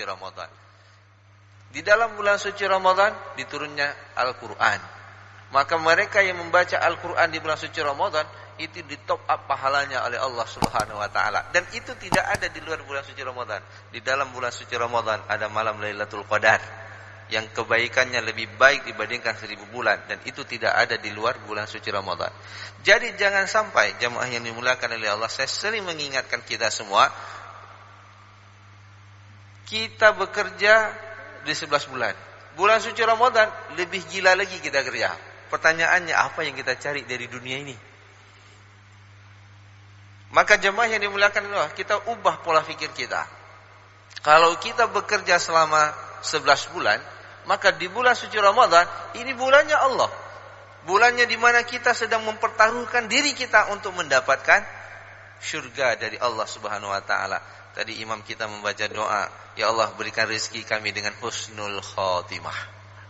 suci Ramadan. Di dalam bulan suci Ramadan diturunnya Al-Quran. Maka mereka yang membaca Al-Quran di bulan suci Ramadan itu di top up pahalanya oleh Allah Subhanahu wa taala. Dan itu tidak ada di luar bulan suci Ramadan. Di dalam bulan suci Ramadan ada malam Lailatul Qadar yang kebaikannya lebih baik dibandingkan 1000 bulan, dan itu tidak ada di luar bulan suci Ramadan. Jadi jangan sampai jamaah yang dimuliakan oleh Allah, saya sering mengingatkan kita semua, kita bekerja di 11 bulan. Bulan suci Ramadan lebih gila lagi kita kerja. Pertanyaannya, apa yang kita cari dari dunia ini? Maka jemaah yang dimuliakan Allah, kita ubah pola pikir kita. Kalau kita bekerja selama 11 bulan, maka di bulan suci Ramadan, ini bulannya Allah. Bulannya di mana kita sedang mempertaruhkan diri kita untuk mendapatkan syurga dari Allah Subhanahu wa taala. Tadi imam kita membaca doa, ya Allah berikan rezeki kami dengan husnul khotimah.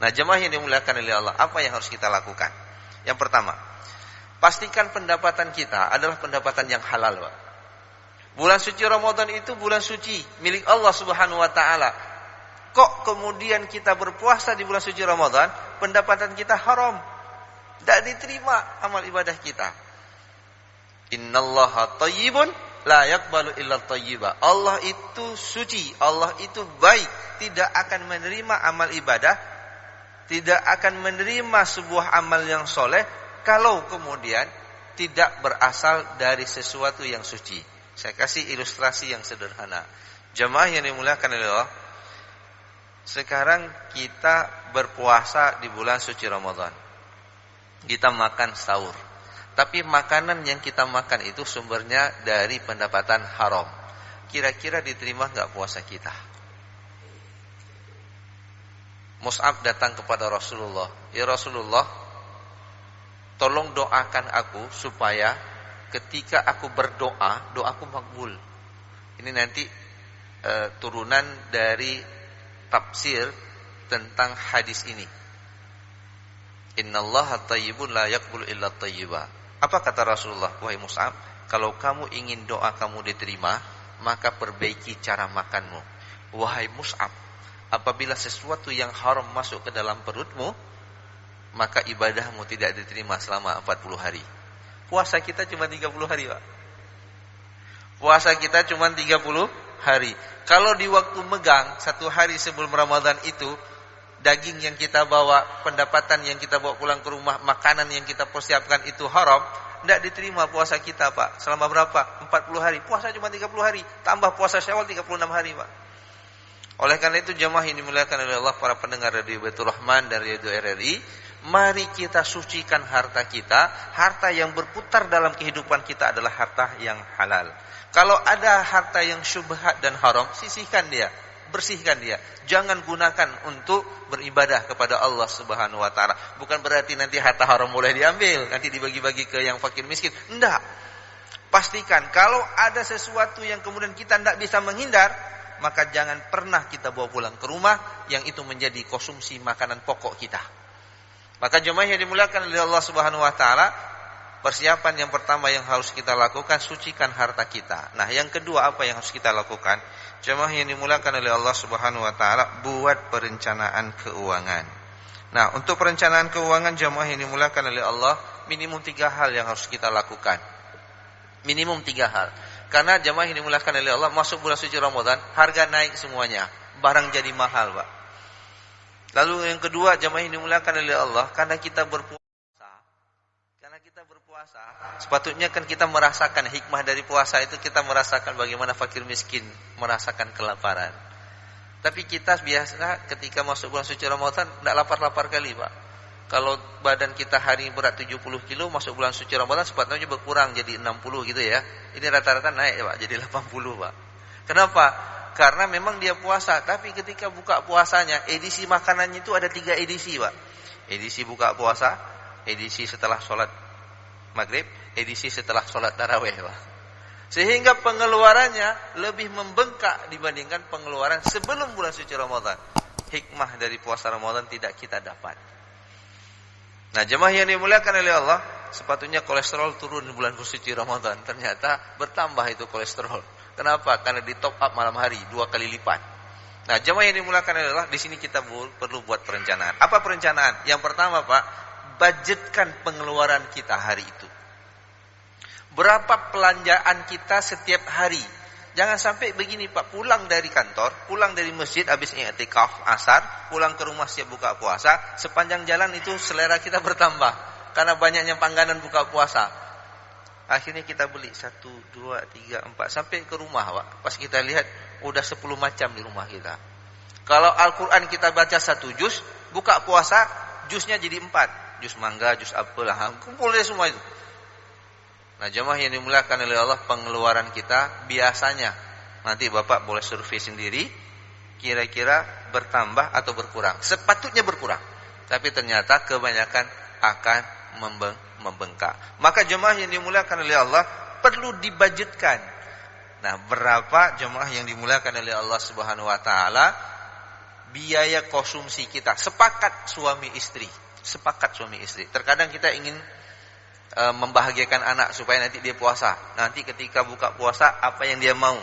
Nah, jemaah yang dimuliakan oleh Allah, apa yang harus kita lakukan? Yang pertama, pastikan pendapatan kita adalah pendapatan yang halal, Pak. Bulan suci Ramadan itu bulan suci milik Allah Subhanahu wa taala. Kok kemudian kita berpuasa di bulan suci Ramadan, pendapatan kita haram? Tidak diterima amal ibadah kita. Innallaha thayyibun la yaqbalu illa thayyiba. Allah itu suci, Allah itu baik, tidak akan menerima amal ibadah, tidak akan menerima sebuah amal yang soleh kalau kemudian tidak berasal dari sesuatu yang suci. Saya kasih ilustrasi yang sederhana. Jemaah yang dimuliakan oleh Allah, sekarang kita berpuasa di bulan suci Ramadan. Kita makan sahur. Tapi makanan yang kita makan itu sumbernya dari pendapatan haram. Kira-kira diterima enggak puasa kita? Mus'ab datang kepada Rasulullah. Ya Rasulullah, tolong doakan aku supaya ketika aku berdoa, doaku makbul. Ini nanti turunan dari tafsir tentang hadis ini. Innallaha thayyibun la yaqbalu illa thayyiba. Apa kata Rasulullah? Wahai Mus'ab, kalau kamu ingin doa kamu diterima, maka perbaiki cara makanmu. Wahai Mus'ab, apabila sesuatu yang haram masuk ke dalam perutmu, maka ibadahmu tidak diterima selama 40 hari. Puasa kita cuma 30 hari, Pak. Puasa kita cuma 30 hari. Kalau di waktu megang, 1 hari sebelum Ramadan itu, daging yang kita bawa, pendapatan yang kita bawa pulang ke rumah, makanan yang kita persiapkan itu haram, tidak diterima puasa kita, Pak. Selama berapa? 40 hari. Puasa cuma 30 hari. Tambah puasa Syawal 36 hari, Pak. Oleh karena itu jemaah yang dimuliakan oleh Allah, para pendengar Radio Baitur Rahman dan Radio RRI, mari kita sucikan harta kita. Harta yang berputar dalam kehidupan kita adalah harta yang halal. Kalau ada harta yang syubhat dan haram, sisihkan dia, bersihkan dia. Jangan gunakan untuk beribadah kepada Allah Subhanahu wa taala. Bukan berarti nanti harta haram boleh diambil, nanti dibagi-bagi ke yang fakir miskin. Enggak. Pastikan kalau ada sesuatu yang kemudian kita tidak bisa menghindar, maka jangan pernah kita bawa pulang ke rumah yang itu menjadi konsumsi makanan pokok kita. Maka jemaah yang dimuliakan oleh Allah Subhanahu wa taala, persiapan yang pertama yang harus kita lakukan, sucikan harta kita. Nah, yang kedua apa yang harus kita lakukan? Jemaah yang dimuliakan oleh Allah Subhanahu wa taala, buat perencanaan keuangan. Nah, untuk perencanaan keuangan jemaah yang dimuliakan oleh Allah, minimum 3 hal yang harus kita lakukan. Minimum 3 hal. Karena jemaah yang dimuliakan oleh Allah, masuk bulan suci Ramadan, harga naik semuanya. Barang jadi mahal, Pak. Lalu yang kedua, jemaah yang dimuliakan oleh Allah, karena kita berpuasa, sepatutnya kan kita merasakan hikmah dari puasa itu, kita merasakan bagaimana fakir miskin merasakan kelaparan. Tapi kita biasa ketika masuk bulan suci Ramadan tidak lapar-lapar kali, Pak. Kalau badan kita hari berat 70 kilo, masuk bulan suci Ramadan sepatutnya berkurang jadi 60 gitu ya. Ini rata-rata naik ya, Pak, jadi 80, Pak. Kenapa? Karena memang dia puasa, tapi ketika buka puasanya, edisi makanannya itu ada 3 edisi, Pak. Edisi buka puasa, edisi setelah sholat maghrib, edisi setelah sholat tarawih, Pak. Sehingga pengeluarannya lebih membengkak dibandingkan pengeluaran sebelum bulan suci Ramadan. Hikmah dari puasa Ramadan tidak kita dapat. Nah, jemaah yang dimuliakan oleh Allah, sepatutnya kolesterol turun di bulan suci Ramadan. Ternyata bertambah itu kolesterol. Kenapa? Karena di top up malam hari 2 kali lipat. Nah, jemaah yang dimulakan adalah di sini kita perlu buat perencanaan. Apa perencanaan? Yang pertama, Pak, budgetkan pengeluaran kita hari itu. Berapa belanjaan kita setiap hari? Jangan sampai begini, Pak, pulang dari kantor, pulang dari masjid habis i'tikaf asar, pulang ke rumah siap buka puasa, sepanjang jalan itu selera kita bertambah karena banyaknya pangganan buka puasa. Akhirnya kita beli 1, 2, 3, 4 sampai ke rumah, Pak. Pas kita lihat udah 10 macam di rumah kita. Kalau Al-Qur'an kita baca 1 juz, buka puasa juznya jadi 4. Juz mangga, juz apel, kumpul deh semua itu. Nah, jemaah yang dimuliakan oleh Allah, pengeluaran kita biasanya nanti Bapak boleh survei sendiri, kira-kira bertambah atau berkurang. Sepatutnya berkurang, tapi ternyata kebanyakan akan membengkak. Maka jemaah yang dimuliakan oleh Allah perlu dibudgetkan. Nah, berapa jemaah yang dimuliakan oleh Allah Subhanahu wa taala biaya konsumsi kita? Sepakat suami istri. Terkadang kita ingin membahagiakan anak supaya nanti dia puasa. Nanti ketika buka puasa apa yang dia mau.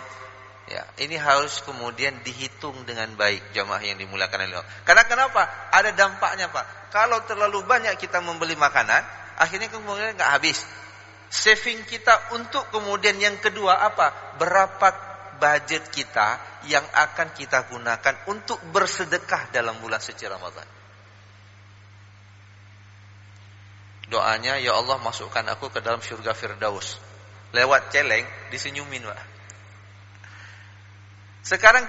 Ya, ini harus kemudian dihitung dengan baik, jemaah yang dimuliakan oleh Allah. Karena kenapa? Ada dampaknya, Pak. Kalau terlalu banyak kita membeli makanan, akhirnya kemudian enggak habis. Saving kita untuk kemudian yang kedua apa? Berapa budget kita yang akan kita gunakan untuk bersedekah dalam bulan suci Ramadan. Doanya, ya Allah masukkan aku ke dalam surga Firdaus. Lewat celeng disenyumin, Pak. Sekarang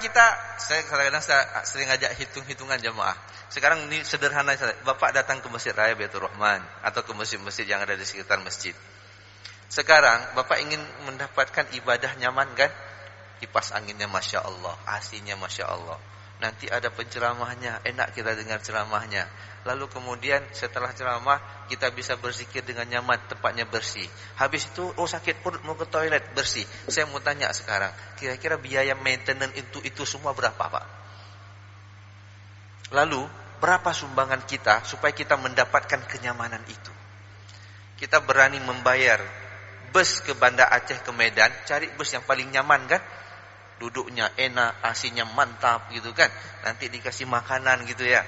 saya kadang-kadang sering ngajak hitung-hitungan jemaah. Sekarang ini sederhana saja. Bapak datang ke Masjid Raya Baitur Rahman atau ke masjid-masjid yang ada di sekitar masjid. Sekarang Bapak ingin mendapatkan ibadah nyaman kan? Kipas anginnya Masya Allah, AC-nya Masya Allah. Nanti ada penceramahnya, enak kita dengar ceramahnya. Lalu kemudian setelah ceramah kita bisa berzikir dengan nyaman, tempatnya bersih. Habis itu sakit perut mau ke toilet, bersih. Saya mau tanya sekarang, kira-kira biaya maintenance itu semua berapa, Pak? Lalu berapa sumbangan kita supaya kita mendapatkan kenyamanan itu? Kita berani membayar bus ke Banda Aceh ke Medan, cari bus yang paling nyaman kan? Duduknya enak, AC-nya mantap gitu kan. Nanti dikasih makanan gitu ya.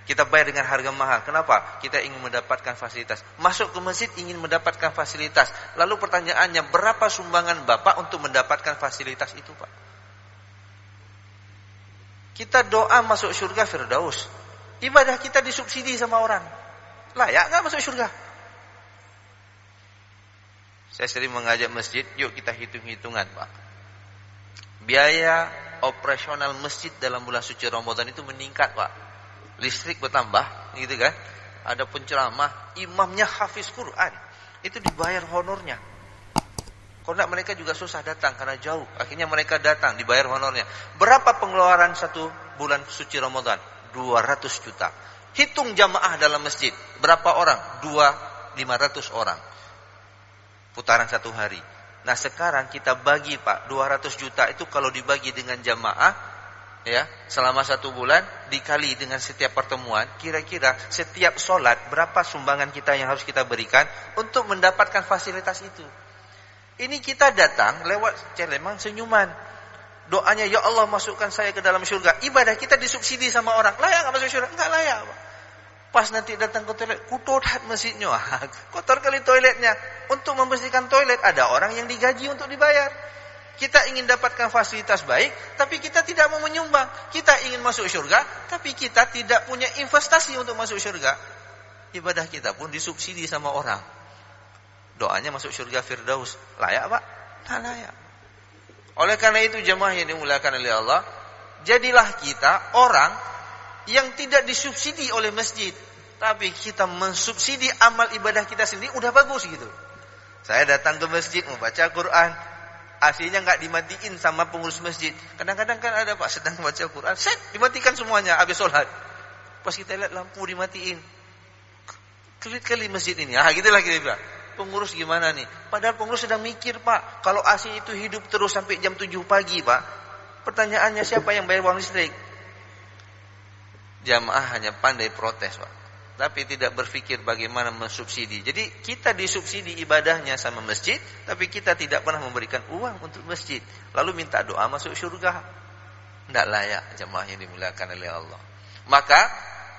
Kita bayar dengan harga mahal. Kenapa? Kita ingin mendapatkan fasilitas. Masuk ke masjid ingin mendapatkan fasilitas. Lalu pertanyaannya, berapa sumbangan Bapak untuk mendapatkan fasilitas itu, Pak? Kita doa masuk surga Firdaus. Ibadah kita disubsidi sama orang. Layak gak masuk surga? Saya sering mengajak masjid, yuk kita hitung-hitungan, Pak. Biaya operasional masjid dalam bulan suci Ramadan itu meningkat, Pak. Listrik bertambah, gitu kan? Ada penceramah, imamnya hafiz Quran, itu dibayar honornya. Karena mereka juga susah datang karena jauh. Akhirnya mereka datang, dibayar honornya. Berapa pengeluaran satu bulan suci Ramadan? 200 juta. Hitung jamaah dalam masjid, berapa orang? 500 orang. Putaran satu hari. Nah sekarang kita bagi, Pak, 200 juta itu kalau dibagi dengan jamaah, ya, selama 1 bulan dikali dengan setiap pertemuan, kira-kira setiap sholat berapa sumbangan kita yang harus kita berikan untuk mendapatkan fasilitas itu. Ini kita datang lewat celengan senyuman. Doanya, ya Allah masukkan saya ke dalam surga. Ibadah kita disubsidi sama orang. Layak gak masuk surga? Enggak layak, Pak. Pas nanti datang ke toilet, kotor masjidnya. Kotor kali toiletnya. Untuk membersihkan toilet ada orang yang digaji untuk dibayar. Kita ingin dapatkan fasilitas baik, tapi kita tidak mau menyumbang. Kita ingin masuk surga, tapi kita tidak punya investasi untuk masuk surga. Ibadah kita pun disubsidi sama orang. Doanya masuk surga Firdaus. Layak, Pak? Tak layak. Oleh karena itu jemaah yang dimuliakan oleh Allah, jadilah kita orang yang tidak disubsidi oleh masjid, tapi kita mensubsidi amal ibadah kita sendiri, udah bagus gitu. Saya datang ke masjid mau baca Quran, AC-nya nggak dimatiin sama pengurus masjid. Kadang-kadang kan ada, Pak, sedang baca Quran, set dimatikan semuanya habis sholat. Pas kita lihat lampu dimatiin, kelit kali masjid ini. Gitulah kita bilang. Pengurus gimana nih? Padahal pengurus sedang mikir, Pak. Kalau AC itu hidup terus sampai jam 7 pagi, Pak. Pertanyaannya siapa yang bayar uang listrik? Jamaah hanya pandai protes, Pak. Tapi tidak berpikir bagaimana mensubsidi. Jadi kita disubsidi ibadahnya sama masjid, tapi kita tidak pernah memberikan uang untuk masjid. Lalu minta doa masuk surga. Tidak layak jemaah yang dimuliakan oleh Allah. Maka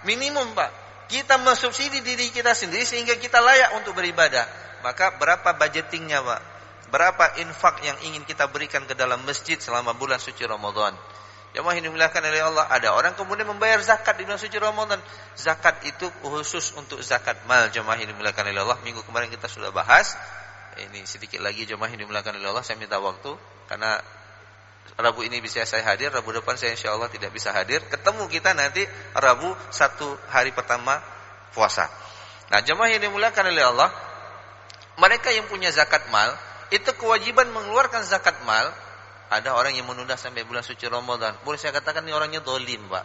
minimum Pak, kita mensubsidi diri kita sendiri sehingga kita layak untuk beribadah. Maka berapa budgetingnya Pak? Berapa infak yang ingin kita berikan ke dalam masjid selama bulan suci Ramadan? Jemaah yang dimuliakan oleh Allah, ada orang kemudian membayar zakat di bulan suci Ramadan. Zakat itu khusus untuk zakat mal, jemaah yang dimuliakan oleh Allah. Minggu kemarin kita sudah bahas. Ini sedikit lagi jemaah yang dimuliakan oleh Allah, saya minta waktu karena Rabu ini bisa saya hadir, Rabu depan saya insya Allah tidak bisa hadir. Ketemu kita nanti Rabu 1 hari pertama puasa. Nah jemaah yang dimuliakan oleh Allah, mereka yang punya zakat mal, itu kewajiban mengeluarkan zakat mal. Ada orang yang menunda sampai bulan suci Ramadan. Boleh saya katakan ini orangnya dolim Pak.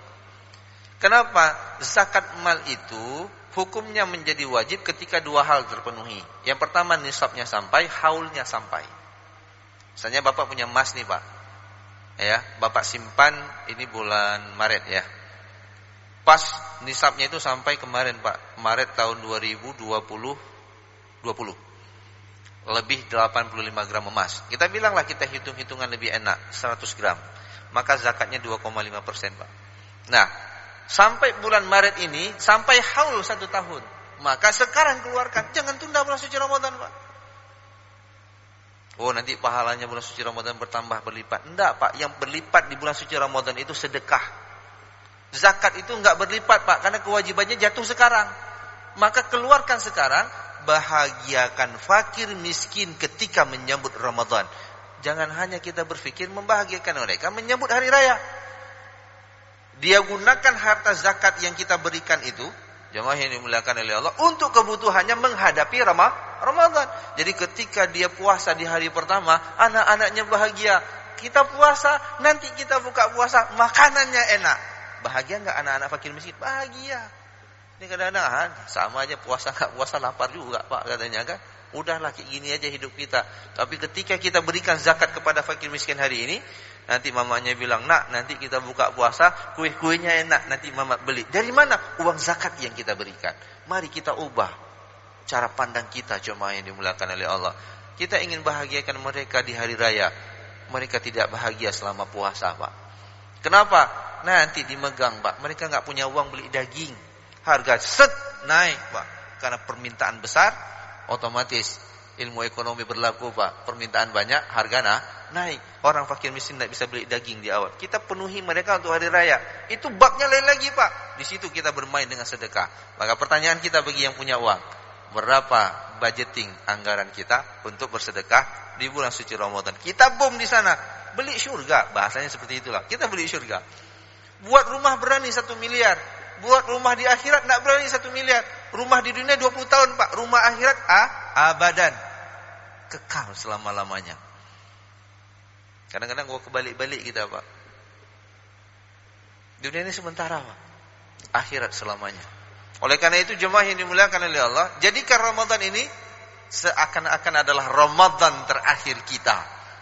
Kenapa? Zakat mal itu hukumnya menjadi wajib ketika 2 hal terpenuhi. Yang pertama nisabnya sampai, haulnya sampai. Misalnya Bapak punya emas nih Pak, ya, Bapak simpan ini bulan Maret ya. Pas nisabnya itu sampai kemarin Pak, Maret tahun 2020. Lebih 85 gram emas. Kita bilanglah kita hitung-hitungan lebih enak, 100 gram. Maka zakatnya 2,5% Pak. Nah, sampai bulan Maret ini, sampai haul 1 tahun. Maka sekarang keluarkan, jangan tunda bulan suci Ramadan Pak. Oh nanti pahalanya bulan suci Ramadan bertambah berlipat. Enggak Pak, yang berlipat di bulan suci Ramadan itu sedekah. Zakat itu enggak berlipat Pak, karena kewajibannya jatuh sekarang. Maka keluarkan sekarang, bahagiakan fakir miskin ketika menyambut Ramadan. Jangan hanya kita berpikir membahagiakan mereka menyambut hari raya. Dia gunakan harta zakat yang kita berikan itu, jemaah yang dimuliakan oleh Allah, untuk kebutuhannya menghadapi Ramadan. Jadi ketika dia puasa di hari pertama, anak-anaknya bahagia. Kita puasa, nanti kita buka puasa, makanannya enak. Bahagia enggak anak-anak fakir miskin? Bahagia. Ini kadang-kadang sama aja puasa enggak puasa lapar juga Pak katanya kan. Udahlah kayak gini aja hidup kita. Tapi ketika kita berikan zakat kepada fakir miskin hari ini, nanti mamanya bilang, "Nak, nanti kita buka puasa, kue-kuenya enak, nanti mama beli." Dari mana? Uang zakat yang kita berikan. Mari kita ubah cara pandang kita jemaah yang dimuliakan oleh Allah. Kita ingin bahagiakan mereka di hari raya. Mereka tidak bahagia selama puasa Pak. Kenapa? Nanti dimegang Pak. Mereka enggak punya uang beli daging. Harga naik Pak, karena permintaan besar, otomatis ilmu ekonomi berlaku Pak. Permintaan banyak, harga naik. Orang fakir miskin tidak bisa beli daging di awal. Kita penuhi mereka untuk hari raya. Itu babnya lain lagi Pak. Di situ kita bermain dengan sedekah. Maka pertanyaan kita bagi yang punya uang, berapa budgeting anggaran kita untuk bersedekah di bulan suci Ramadan? Kita bom di sana, beli surga. Bahasanya seperti itulah. Kita beli surga. Buat rumah berani 1 miliar. Buat rumah di akhirat tidak berani 1 miliar. Rumah di dunia 20 tahun Pak. Rumah akhirat abadan. Kekal selama-lamanya. Kadang-kadang gua kebalik-balik kita Pak. Dunia ini sementara Pak. Akhirat selamanya. Oleh karena itu jemaah yang dimuliakan oleh Allah, jadikan Ramadan ini seakan-akan adalah Ramadan terakhir kita.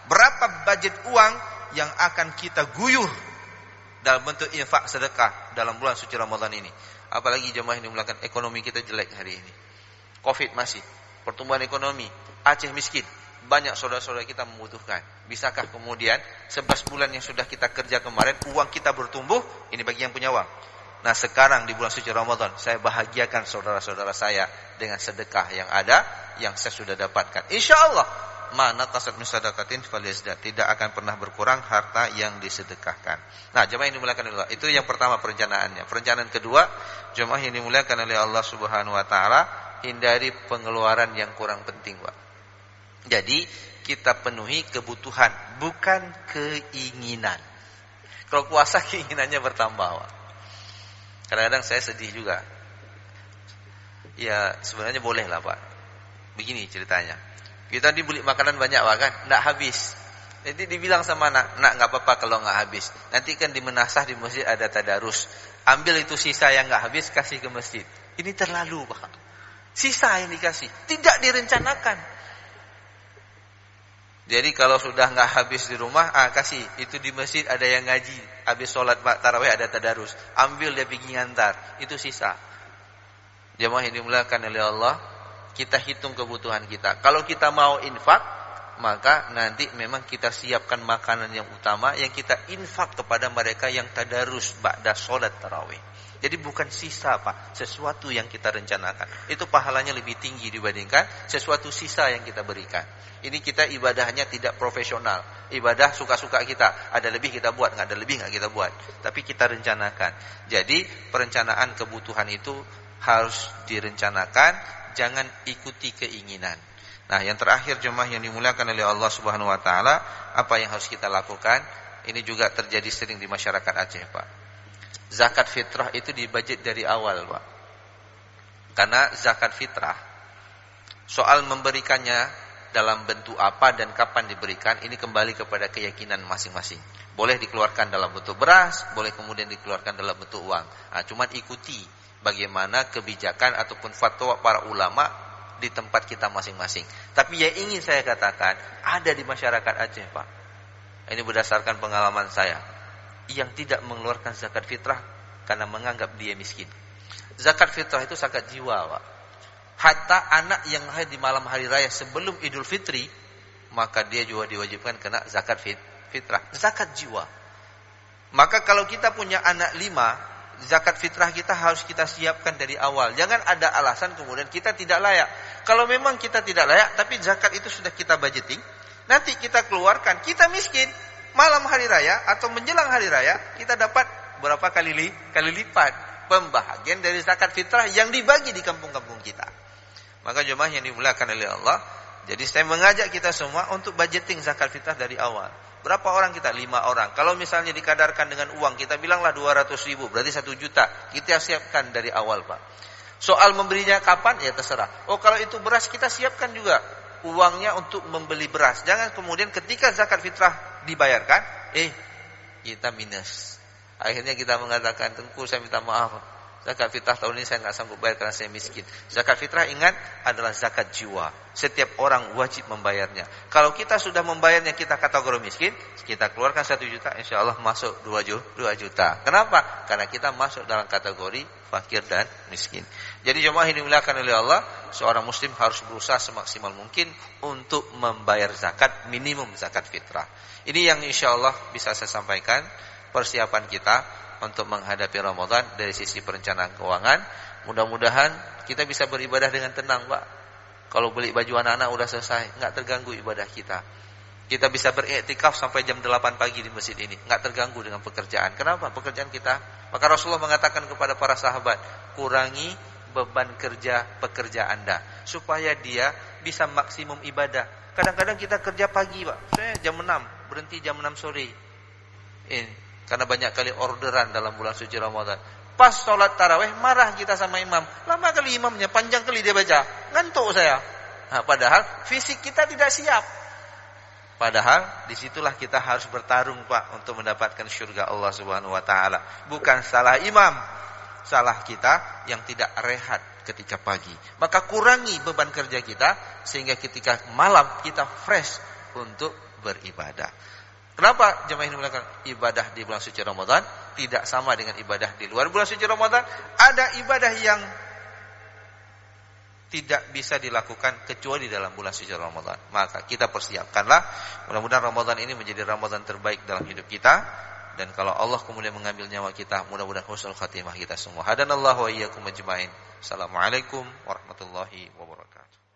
Berapa budget uang yang akan kita guyur dalam bentuk infak sedekah dalam bulan suci Ramadan ini. Apalagi jemaah yang dimuliakan, ekonomi kita jelek hari ini. Covid masih, pertumbuhan ekonomi, Aceh miskin, banyak saudara-saudara kita membutuhkan. Bisakah kemudian 11 bulan yang sudah kita kerja kemarin, uang kita bertumbuh? Ini bagi yang punya uang. Nah sekarang di bulan suci Ramadan, saya bahagiakan saudara-saudara saya dengan sedekah yang ada, yang saya sudah dapatkan. Insya Allah, mana kasat min sadaqatin falyazdat, tidak akan pernah berkurang harta yang disedekahkan. Nah, jemaah yang dimuliakan oleh Allah, itu yang pertama perencanaannya. Perencanaan kedua, jemaah yang dimuliakan oleh Allah Subhanahu wa taala, hindari pengeluaran yang kurang penting, Pak. Jadi, kita penuhi kebutuhan, bukan keinginan. Kalau puasa keinginannya bertambah, Pak. Kadang-kadang saya sedih juga. Ya, sebenarnya boleh lah, Pak. Begini ceritanya. Kita dibeli makanan banyak Pak kan, enggak habis. Nanti dibilang sama anak, "Nak, enggak apa-apa kalau enggak habis. Nanti kan di menasah di masjid ada tadarus. Ambil itu sisa yang enggak habis kasih ke masjid." Ini terlalu, Pak. Sisa yang dikasih, tidak direncanakan. Jadi kalau sudah enggak habis di rumah, kasih. Itu di masjid ada yang ngaji, habis sholat tarawih ada tadarus. Ambil dia pergi ngantar, itu sisa. Jemaah yang dimuliakan oleh Allah, kita hitung kebutuhan kita. Kalau kita mau infak, maka nanti memang kita siapkan makanan yang utama yang kita infak kepada mereka yang tadarus ba'da sholat tarawih. Jadi bukan sisa Pak, sesuatu yang kita rencanakan. Itu pahalanya lebih tinggi dibandingkan sesuatu sisa yang kita berikan. Ini kita ibadahnya tidak profesional. Ibadah suka-suka kita. Ada lebih kita buat, nggak ada lebih nggak kita buat. Tapi kita rencanakan. Jadi perencanaan kebutuhan itu harus direncanakan, jangan ikuti keinginan. Nah, yang terakhir jemaah yang dimuliakan oleh Allah Subhanahu wa taala, apa yang harus kita lakukan? Ini juga terjadi sering di masyarakat Aceh, Pak. Zakat fitrah itu dibudget dari awal, Pak. Karena zakat fitrah soal memberikannya dalam bentuk apa dan kapan diberikan, ini kembali kepada keyakinan masing-masing. Boleh dikeluarkan dalam bentuk beras, boleh kemudian dikeluarkan dalam bentuk uang. Nah, cuman ikuti bagaimana kebijakan ataupun fatwa para ulama di tempat kita masing-masing. Tapi yang ingin saya katakan, ada di masyarakat Aceh, Pak. Ini berdasarkan pengalaman saya, yang tidak mengeluarkan zakat fitrah karena menganggap dia miskin. Zakat fitrah itu zakat jiwa, Pak. Hatta anak yang lahir di malam hari raya sebelum Idul Fitri, maka dia juga diwajibkan kena zakat fitrah, zakat jiwa. Maka kalau kita punya anak 5, zakat fitrah kita harus kita siapkan dari awal. Jangan ada alasan kemudian kita tidak layak. Kalau memang kita tidak layak, tapi zakat itu sudah kita budgeting, nanti kita keluarkan, kita miskin, malam hari raya atau menjelang hari raya, kita dapat berapa kali lipat pembahagian dari zakat fitrah yang dibagi di kampung-kampung kita. Maka jemaah yang dimuliakan oleh Allah, jadi saya mengajak kita semua untuk budgeting zakat fitrah dari awal. Berapa orang kita? 5 orang. Kalau misalnya dikadarkan dengan uang, kita bilanglah 200.000, berarti 1 juta. Kita siapkan dari awal, Pak. Soal memberinya kapan? Ya terserah. Oh, kalau itu beras, kita siapkan juga uangnya untuk membeli beras. Jangan kemudian ketika zakat fitrah dibayarkan, kita minus. Akhirnya kita mengatakan, Tengku saya minta maaf, zakat fitrah tahun ini saya nggak sanggup bayar karena saya miskin. Zakat fitrah, ingat, adalah zakat jiwa. Setiap orang wajib membayarnya. Kalau kita sudah membayarnya, kita kategori miskin, kita keluarkan 1 juta, insya Allah masuk 2 juta. Kenapa? Karena kita masuk dalam kategori fakir dan miskin. Jadi jemaah ini dimuliakan oleh Allah, seorang muslim harus berusaha semaksimal mungkin untuk membayar zakat, minimum zakat fitrah. Ini yang insya Allah bisa saya sampaikan persiapan kita untuk menghadapi Ramadan dari sisi perencanaan keuangan. Mudah-mudahan kita bisa beribadah dengan tenang, Pak. Kalau beli baju anak-anak udah selesai, nggak terganggu ibadah kita. Kita bisa beriktikaf sampai jam 8 pagi di masjid ini, nggak terganggu dengan pekerjaan. Kenapa? Pekerjaan kita. Maka Rasulullah mengatakan kepada para sahabat, kurangi beban kerja pekerja Anda supaya dia bisa maksimum ibadah. Kadang-kadang kita kerja pagi, Pak. Saya jam 6, berhenti jam 6 sore. Karena banyak kali orderan dalam bulan suci Ramadan. Pas sholat tarawih marah kita sama imam. Lama kali imamnya, panjang kali dia baca. Ngantuk saya. Nah, padahal fisik kita tidak siap. Padahal disitulah kita harus bertarung, Pak, untuk mendapatkan surga Allah Subhanahu Wa Taala. Bukan salah imam, salah kita yang tidak rehat ketika pagi. Maka kurangi beban kerja kita sehingga ketika malam kita fresh untuk beribadah. Kenapa jemaah ini melakukan ibadah di bulan suci Ramadan tidak sama dengan ibadah di luar bulan suci Ramadan? Ada ibadah yang tidak bisa dilakukan kecuali dalam bulan suci Ramadan. Maka kita persiapkanlah, mudah-mudahan Ramadan ini menjadi Ramadan terbaik dalam hidup kita. Dan kalau Allah kemudian mengambil nyawa kita, mudah-mudahan husnul khatimah kita semua. Hadanallahu wa iyyakum ajmain. Assalamualaikum warahmatullahi wabarakatuh.